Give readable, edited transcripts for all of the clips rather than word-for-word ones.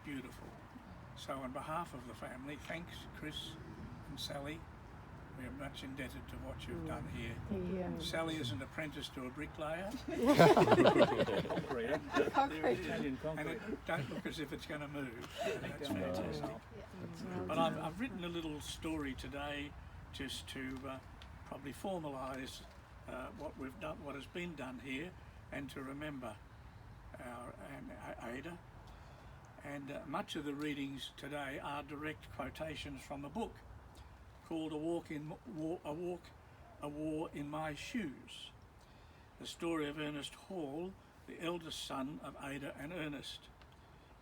beautiful. So on behalf of the family, thanks Chris and Sally. We are much indebted to what you've done here. Yeah. Sally is an apprentice to a bricklayer. And it don't look as if it's going to move. That's fantastic. But I've written a little story today just to probably formalise what we've done, what has been done here, and to remember our Ada. And much of the readings today are direct quotations from a book called A War in My Shoes, the story of Ernest Hall, the eldest son of Ada and Ernest,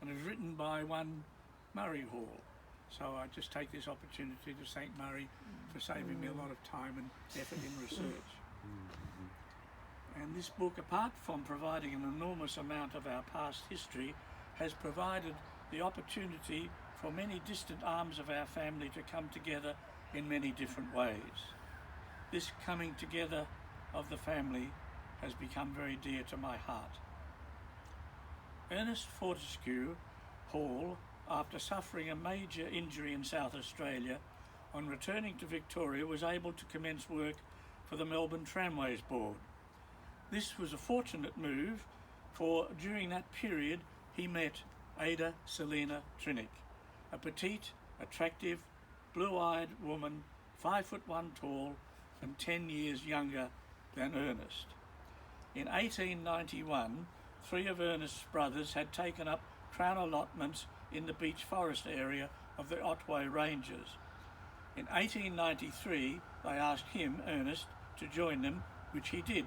and is written by one Murray Hall. So I just take this opportunity to thank Murray for saving me a lot of time and effort in research. And this book, apart from providing an enormous amount of our past history, has provided the opportunity for many distant arms of our family to come together in many different ways. This coming together of the family has become very dear to my heart. Ernest Fortescue Hall, after suffering a major injury in South Australia, on returning to Victoria was able to commence work for the Melbourne Tramways Board. This was a fortunate move, for during that period he met Ada Selina Trinick, a petite, attractive, blue-eyed woman, 5'1" tall and 10 years younger than Ernest. In 1891, 3 of Ernest's brothers had taken up Crown allotments in the Beech Forest area of the Otway Ranges. In 1893, they asked him, Ernest, to join them, which he did.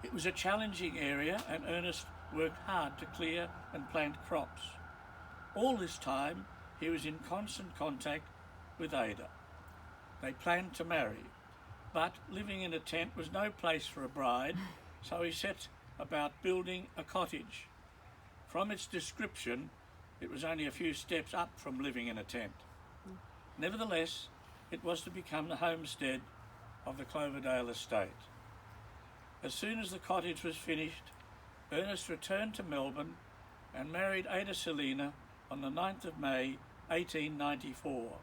It was a challenging area and Ernest worked hard to clear and plant crops. All this time, he was in constant contact with Ada. They planned to marry, but living in a tent was no place for a bride, so he set about building a cottage. From its description, it was only a few steps up from living in a tent. Nevertheless, it was to become the homestead of the Cloverdale estate. As soon as the cottage was finished, Ernest returned to Melbourne and married Ada Selina on the 9th of May 1894.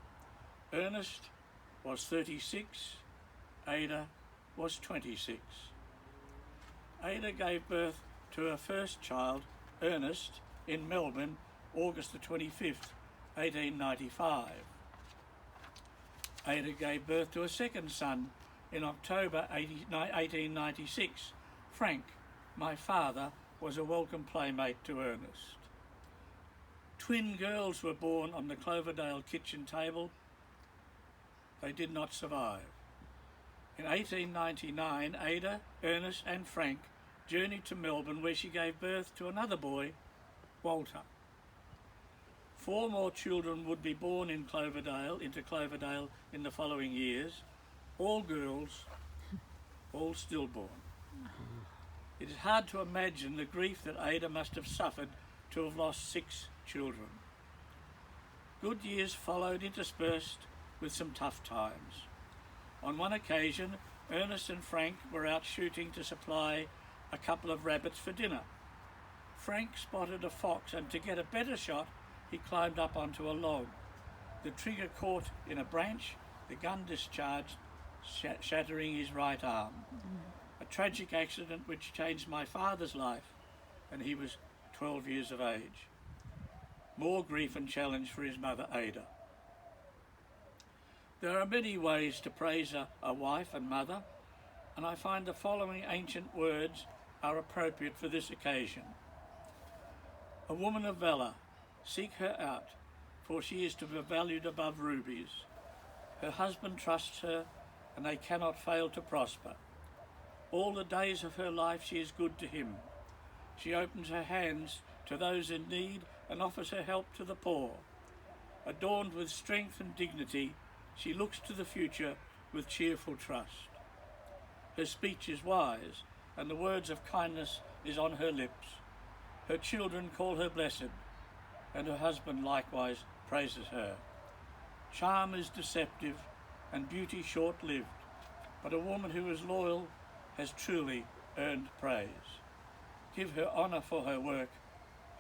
Ernest was 36, Ada was 26. Ada gave birth to her first child, Ernest, in Melbourne, August the 25th, 1895. Ada gave birth to a second son in October 1896. Frank, my father, was a welcome playmate to Ernest. Twin girls were born on the Cloverdale kitchen table. They did not survive. In 1899, Ada, Ernest and Frank journeyed to Melbourne, where she gave birth to another boy, Walter. 4 more children would be born into Cloverdale in the following years, all girls, all stillborn. It is hard to imagine the grief that Ada must have suffered to have lost 6 children. Good years followed, interspersed with some tough times. On one occasion, Ernest and Frank were out shooting to supply a couple of rabbits for dinner. Frank spotted a fox, and to get a better shot, he climbed up onto a log. The trigger caught in a branch, the gun discharged, shattering his right arm. A tragic accident which changed my father's life, and he was 12 years of age. More grief and challenge for his mother, Ada. There are many ways to praise a wife and mother, and I find the following ancient words are appropriate for this occasion. A woman of valour, seek her out, for she is to be valued above rubies. Her husband trusts her, and they cannot fail to prosper. All the days of her life she is good to him. She opens her hands to those in need and offers her help to the poor. Adorned with strength and dignity, she looks to the future with cheerful trust. Her speech is wise, and the words of kindness is on her lips. Her children call her blessed, and her husband likewise praises her. Charm is deceptive, and beauty short-lived, but a woman who is loyal has truly earned praise. Give her honour for her work,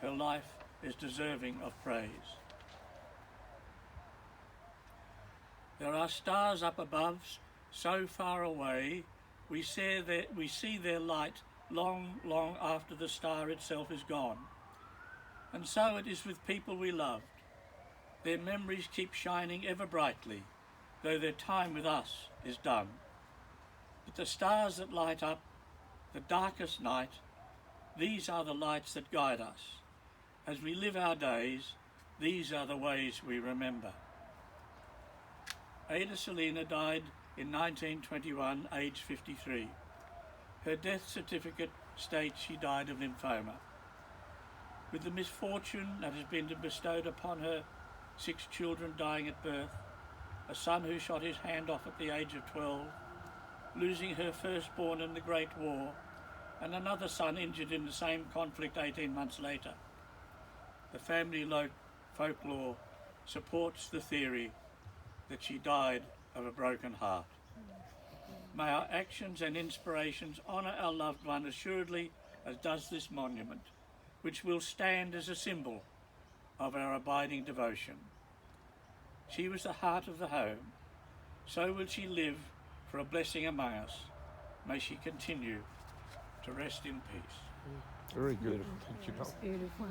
her life is deserving of praise. There are stars up above, so far away, we see their light long, long after the star itself is gone. And so it is with people we loved. Their memories keep shining ever brightly, though their time with us is done. But the stars that light up the darkest night, these are the lights that guide us. As we live our days, these are the ways we remember. Ada Selina died in 1921, aged 53. Her death certificate states she died of lymphoma. With the misfortune that has been bestowed upon her, 6 children dying at birth, a son who shot his hand off at the age of 12, losing her firstborn in the Great War, and another son injured in the same conflict 18 months later. The family folklore supports the theory that she died of a broken heart. May our actions and inspirations honour our loved one assuredly as does this monument, which will stand as a symbol of our abiding devotion. She was the heart of the home, so will she live for a blessing among us. May she continue to rest in peace. Very good. Thank you, Noel. Beautiful.